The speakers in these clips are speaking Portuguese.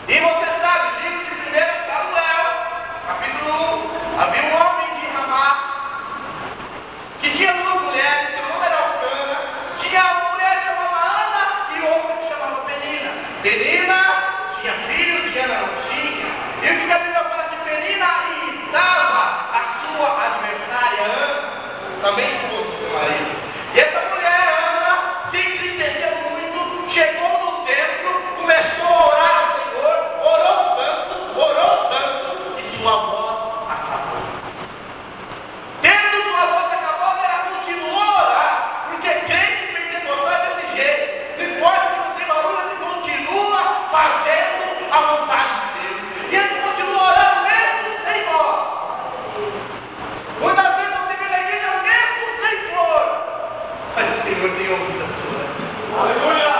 E você sabe, livro de 1 Samuel, capítulo 1, havia um homem de Ramá, que tinha duas mulheres, seu nome era Elcana, tinha uma mulher chamada Ana e outra que chamava Penina. Penina tinha filhos e ela não tinha. E o que a Bíblia fala que Penina irritava a sua adversária Ana, também esposa do seu marido. E essa mulher, Ana, se entristeceu muito, chegou no templo, começou a orar ao Senhor, orou tanto, e sua voz acabou. Tendo sua voz acabou, ela continuou a orar, porque crente pentecostal é desse jeito. Não importa que não tem barulho, ele continua fazendo a vontade de Deus. E ele continua orando mesmo sem voz. Muitas vezes você vem na igreja mesmo sem flor. Mas o Senhor tem ouvido a sua. Aleluia!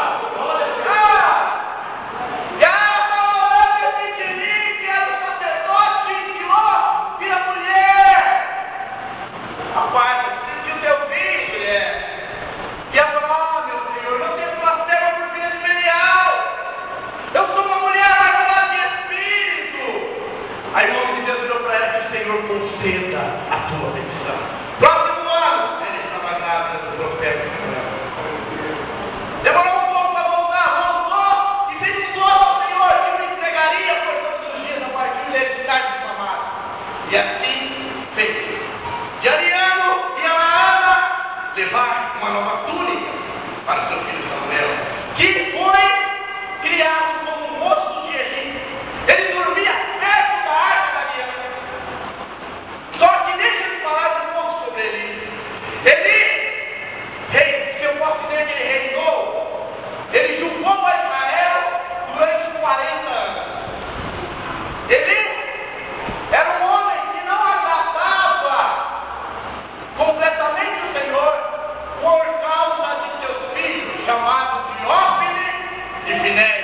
E ela estava orando esse pequenininho, que era o sacerdote, e ó, vira mulher. Rapaz, você sentiu teu filho, mulher. E ela falou, meu Senhor, eu tenho uma cega por filha de Belial. Eu sou uma mulher amargurada de espírito. Aí o homem de Deus virou para ela e disse, Senhor, conceda a tua petição. Próximo ano, ela estava grávida do profeta Samuel. Demorou um pouco para voltou e fez um voto ao Senhor que me entregaria por todos os dias a partir dele de Samaria. E assim fez. De Ariano e Ana levar uma nova túnica para seu filho Samuel, que foi criado como moço de Egito. Ele dormia perto da arca da aliança. Só que deixa eu falar um pouco sobre ele. Rei, se eu posso dizer que ele reinou, ele julgou a Israel durante 40 anos. Ele era um homem que não agradava completamente o Senhor por causa de seus filhos, chamados de Ófine e Finéia.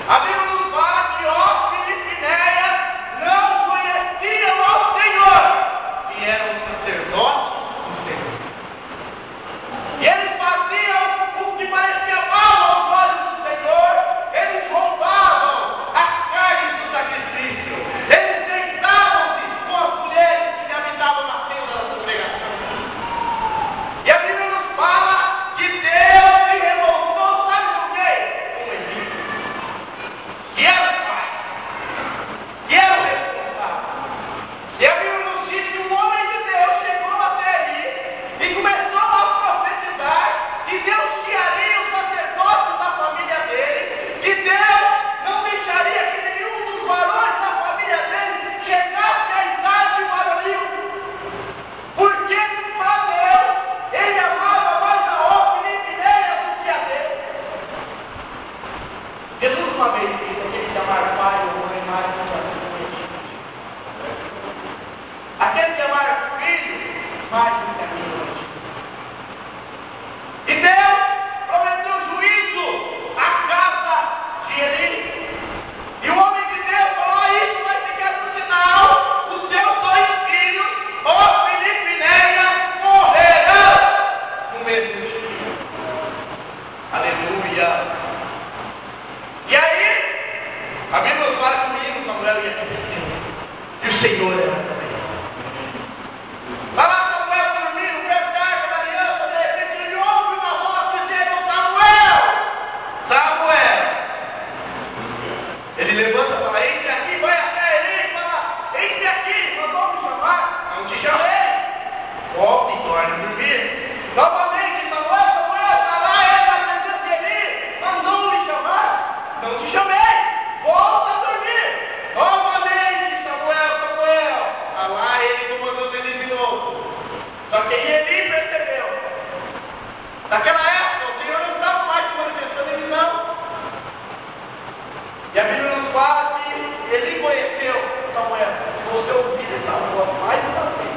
A Bíblia nos fala que Ófine e Finéia não conheciam ao Senhor e eram sacerdotes do Senhor. E eles faziam o que parecia mal aos olhos do Senhor. Eles roubavam as carnes do sacrifício. Eles deitavam-se com as mulheres que habitavam na tenda da congregação. E a Bíblia nos fala que Deus se revoltou, sabe com quem? Com o Egito. E era o pai. E era o responsável. E a Bíblia nos diz que um homem de Deus chegou até ali e começou a profetizar que Deus tiraria os sacerdotes da família dele, que Deus não deixaria que nenhum dos varões da família dele chegasse à idade varonil. Porque para Deus, ele amava mais a Ófine e Finéia do que a Deus. Jesus uma vez disse, aquele que amar o pai ou mãe mais do que a Deus. Aquele que amar o filho mais do que a mim. E Deus prometeu juízo à casa de Eli. E o homem de Deus falou, isso vai ficar por sinal, os seus dois filhos, Ófine e Finéia, morrerão no mesmo dia. Aleluia. E aí, a Bíblia nos fala que o menino Samuel ia crescer. E o Senhor era também. Vai lá, Samuel dormindo, perto da arca da aliança, de repente ele ouve uma voz dizendo, Samuel! Samuel! Ele levanta e fala, entre aqui, vai até ele e fala, entre aqui, nós vamos me chamar. Não te chamei. Volte e torne a dormir. Novamente, Samuel, está lá, ele na presença de Eli, mandou me chamar. Não te chamei. Volta a dormir. Novamente, Samuel. Está lá, ele comandou ele de novo. Só que Eli percebeu. Naquela época, o Senhor não estava mais manifestando ele não. E a Bíblia nos fala que ele conheceu Samuel. Se você ouvir essa voz mais uma vez,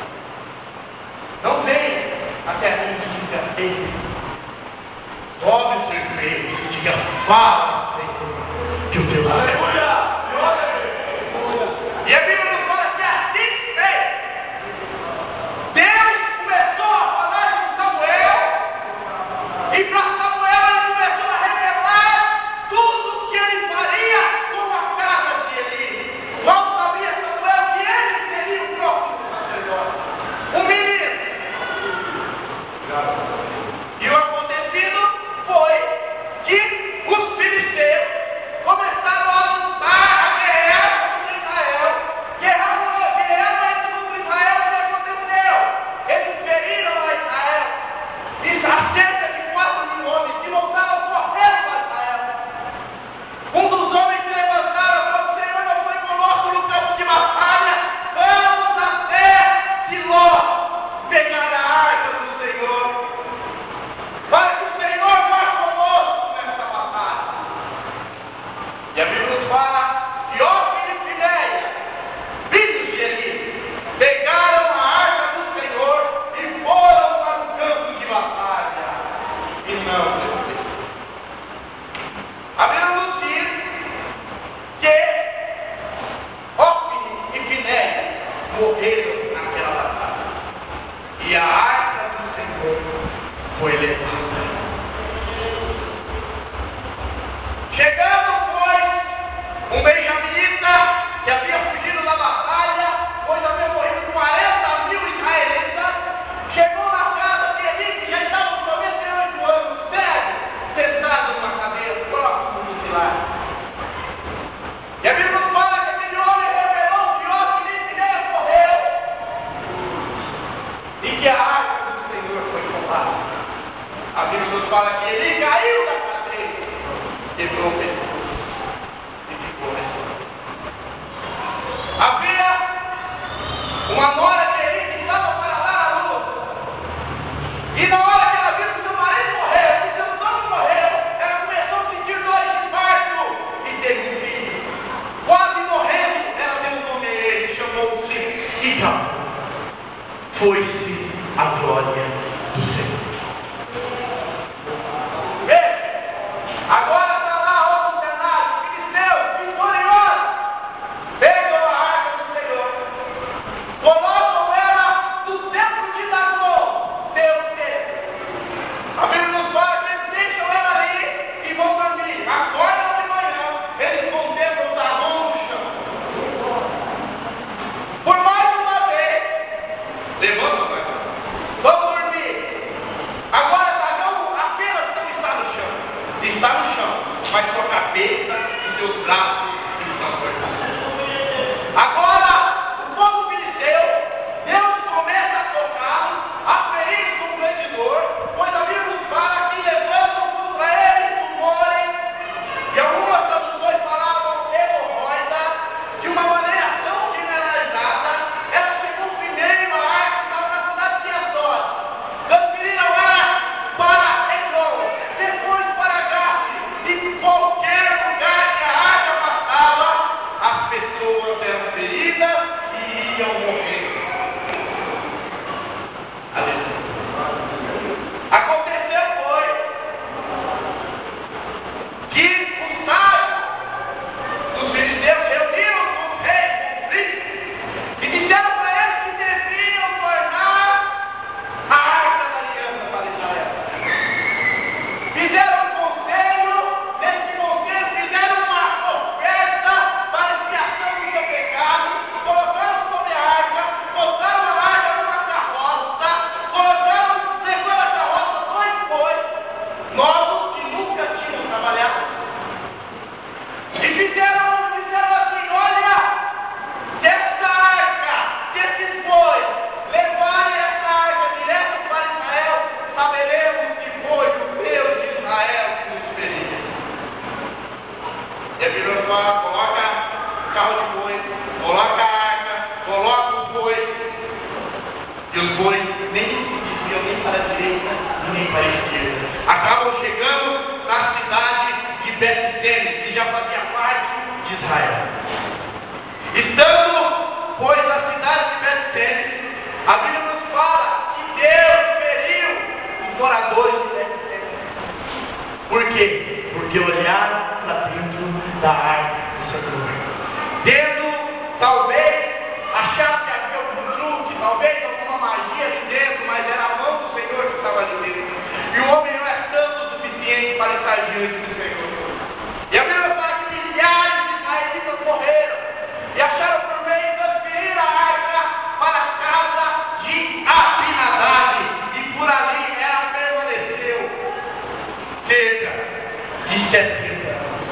não venha até a mim e diga, ei, dobre o seu joelho e diga, fala, Senhor, que o teu aleluia. E a Bíblia nos fala que assim fez. Deus começou a falar com Samuel, e para Samuel ele começou a revelar tudo que ele faria com a foi levada. Chegando, pois, um benjaminita que havia fugido da batalha, pois havia morrido 40.000 israelitas, chegou na casa de Eli, que já estava com 98 anos, velho, sentado numa cadeira, próximo do pilar. E a Bíblia nos fala que aquele homem revelou o pior que ninguém morreu, e que a arca do Senhor foi roubada. A Bíblia nos fala que Eli caiu da cadeira, quebrou o pescoço e ficou restaurado. Havia uma nora de Eli que estava para dar a luz. E na hora que ela viu que seu marido morreu, que seus donos morreram, ela começou a sentir dor de parto e teve um filho. Quase morrendo, ela deu um nome a ele, chamou-se Idam. Foi-se a glória do Senhor. Agora está lá outro cenário, filisteus, vitoriosos, pegam a arca do Senhor, colocam ela no templo de Dagon, Deus dele. A Bíblia nos fala que eles deixam ela ali e vão dormir. Acordam de manhã, eles contemplam Dagon no chão. Por mais uma vez, levanta, vai. Vamos dormir. Agora Dagon apenas não está no chão. Está no chão, mas sua cabeça e seus braços estão cortados. Agora, o povo filisteu, Deus começa a tocá-lo, a ferir como vendedor, pois a Bíblia nos fala que levantam contra ele tumores, e algumas traduções falavam hemorroida, de uma maneira tão generalizada, ela chegou primeiro a arca que estava na cidade de Azor, transferiram ela para Hebron, depois para em qualquer lugar que a arca passava, as pessoas eram feridas e iam morrer. Aleluia. Aconteceu foi que os sábios dos filisteus reuniram com os reis, com os príncipes, e disseram para eles que deviam tornar a arca da aliança para Israel. Fizeram um conselho, nesse conselho fizeram uma oferta para expiação do seu pecado, colocaram sobre a arca, botaram a arca numa carroça, colocaram, levando a carroça dois bois novos que nunca tinham trabalhado. E fizeram assim, olha, dessa arca, desses bois, levarem essa arca direto para Israel, saberemos que foi o Deus de Israel que nos feriu. E a Bíblia fala, coloca o carro de boi, coloca a arca, coloca os bois. E os bois nem se desviam nem para a direita, nem para a esquerda. Acabam chegando na cidade de Bet-Semes, que já fazia parte de Israel. Estando, pois, na cidade de Bet-Semes, a Bíblia nos fala que Deus feriu os moradores de Bet-Semes. Por quê? Porque olharam para dentro da arca do Senhor. Tendo, talvez, achado que havia algum truque, talvez alguma magia ali dentro, mas era a mão do Senhor que estava ali dentro. E o homem não é tanto o suficiente para estar diante do Senhor. E a Bíblia fala que milhares de israelitas morreram e acharam por meio transferir a arca para a casa de Abinadab, e por ali ela permaneceu cerca de 70 anos.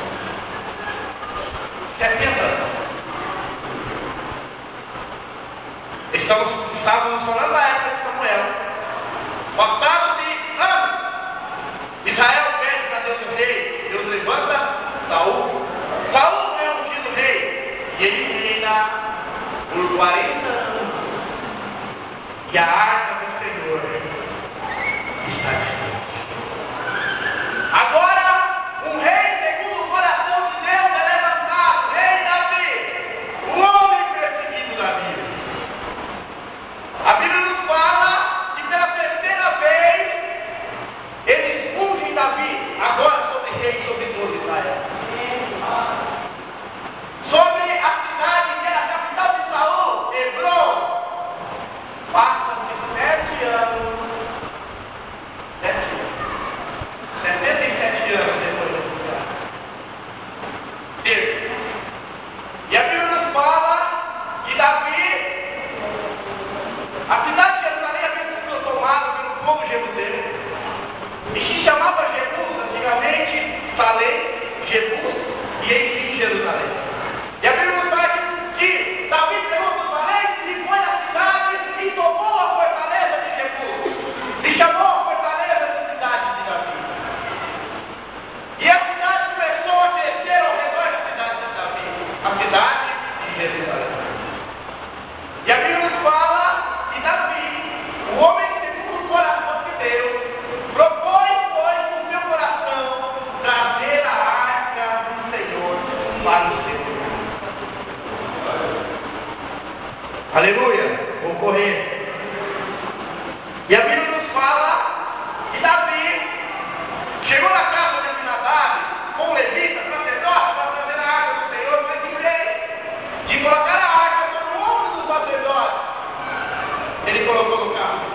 Senhor colocar.